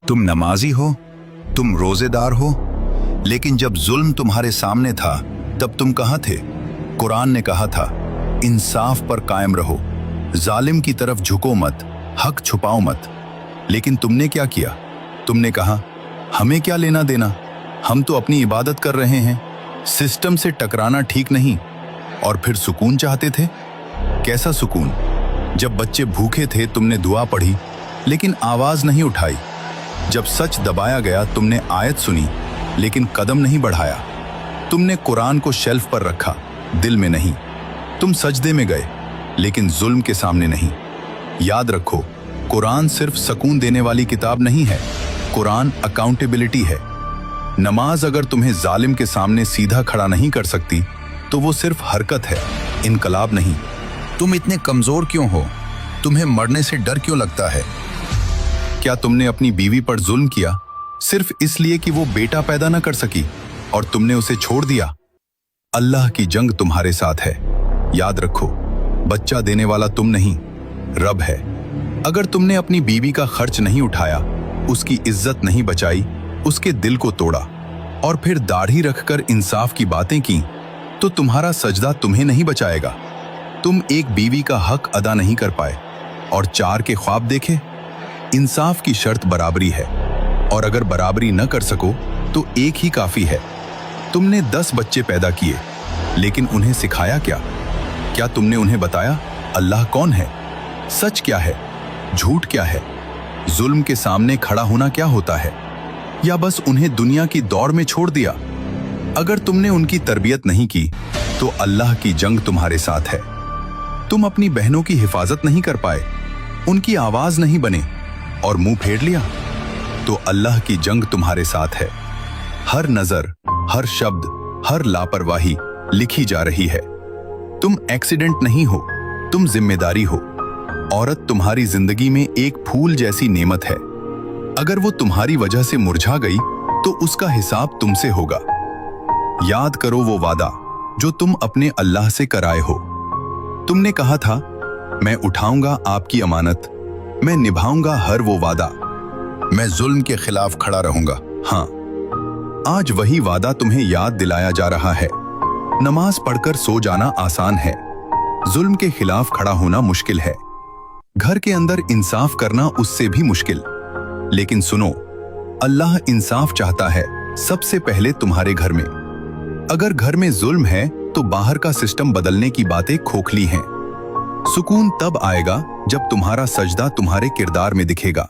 तुम नमाजी हो, तुम रोजेदार हो, लेकिन जब जुल्म तुम्हारे सामने था तब तुम कहाँ थे? कुरान ने कहा था, इंसाफ पर कायम रहो, जालिम की तरफ झुको मत, हक छुपाओ मत। लेकिन तुमने क्या किया? तुमने कहा, हमें क्या लेना देना, हम तो अपनी इबादत कर रहे हैं, सिस्टम से टकराना ठीक नहीं। और फिर सुकून चाहते थे। कैसा सुकून? जब बच्चे भूखे थे तुमने दुआ पढ़ी लेकिन आवाज नहीं उठाई। जब सच दबाया गया तुमने आयत सुनी लेकिन कदम नहीं बढ़ाया। तुमने कुरान को शेल्फ पर रखा, दिल में नहीं। तुम सजदे में गए लेकिन जुल्म के सामने नहीं। याद रखो, कुरान सिर्फ सुकून देने वाली किताब नहीं है, कुरान अकाउंटेबिलिटी है। नमाज अगर तुम्हें जालिम के सामने सीधा खड़ा नहीं कर सकती तो वो सिर्फ हरकत है, इनकलाब नहीं। तुम इतने कमजोर क्यों हो? तुम्हें मरने से डर क्यों लगता है? क्या तुमने अपनी बीवी पर जुल्म किया सिर्फ इसलिए कि वो बेटा पैदा न कर सकी और तुमने उसे छोड़ दिया? अल्लाह की जंग तुम्हारे साथ है। याद रखो, बच्चा देने वाला तुम नहीं, रब है। अगर तुमने अपनी बीवी का खर्च नहीं उठाया, उसकी इज्जत नहीं बचाई, उसके दिल को तोड़ा और फिर दाढ़ी रखकर इंसाफ की बातें की, तो तुम्हारा सजदा तुम्हें नहीं बचाएगा। तुम एक बीवी का हक अदा नहीं कर पाए और 4 के ख्वाब देखे। इंसाफ की शर्त बराबरी है और अगर बराबरी न कर सको तो एक ही काफी है। तुमने 10 बच्चे पैदा किए लेकिन उन्हें सिखाया क्या? क्या तुमने उन्हें बताया अल्लाह कौन है, सच क्या है, झूठ क्या है, जुल्म के सामने खड़ा होना क्या होता है? या बस उन्हें दुनिया की दौड़ में छोड़ दिया? अगर तुमने उनकी तरबियत नहीं की तो अल्लाह की जंग तुम्हारे साथ है। तुम अपनी बहनों की हिफाजत नहीं कर पाए, उनकी आवाज नहीं बने और मुंह फेर लिया, तो अल्लाह की जंग तुम्हारे साथ है। हर नजर, हर शब्द, हर लापरवाही लिखी जा रही है। तुम एक्सीडेंट नहीं हो, तुम जिम्मेदारी हो। औरत तुम्हारी जिंदगी में एक फूल जैसी नेमत है। अगर वो तुम्हारी वजह से मुरझा गई तो उसका हिसाब तुमसे होगा। याद करो वो वादा जो तुम अपने अल्लाह से कराए हो। तुमने कहा था, मैं उठाऊंगा आपकी अमानत, मैं निभाऊंगा हर वो वादा, मैं जुल्म के खिलाफ खड़ा रहूंगा। हाँ, आज वही वादा तुम्हें याद दिलाया जा रहा है। नमाज पढ़कर सो जाना आसान है, जुल्म के खिलाफ खड़ा होना मुश्किल है। घर के अंदर इंसाफ करना उससे भी मुश्किल। लेकिन सुनो, अल्लाह इंसाफ चाहता है सबसे पहले तुम्हारे घर में। अगर घर में जुल्म है तो बाहर का सिस्टम बदलने की बातें खोखली हैं। सुकून तब आएगा जब तुम्हारा सजदा तुम्हारे किरदार में दिखेगा।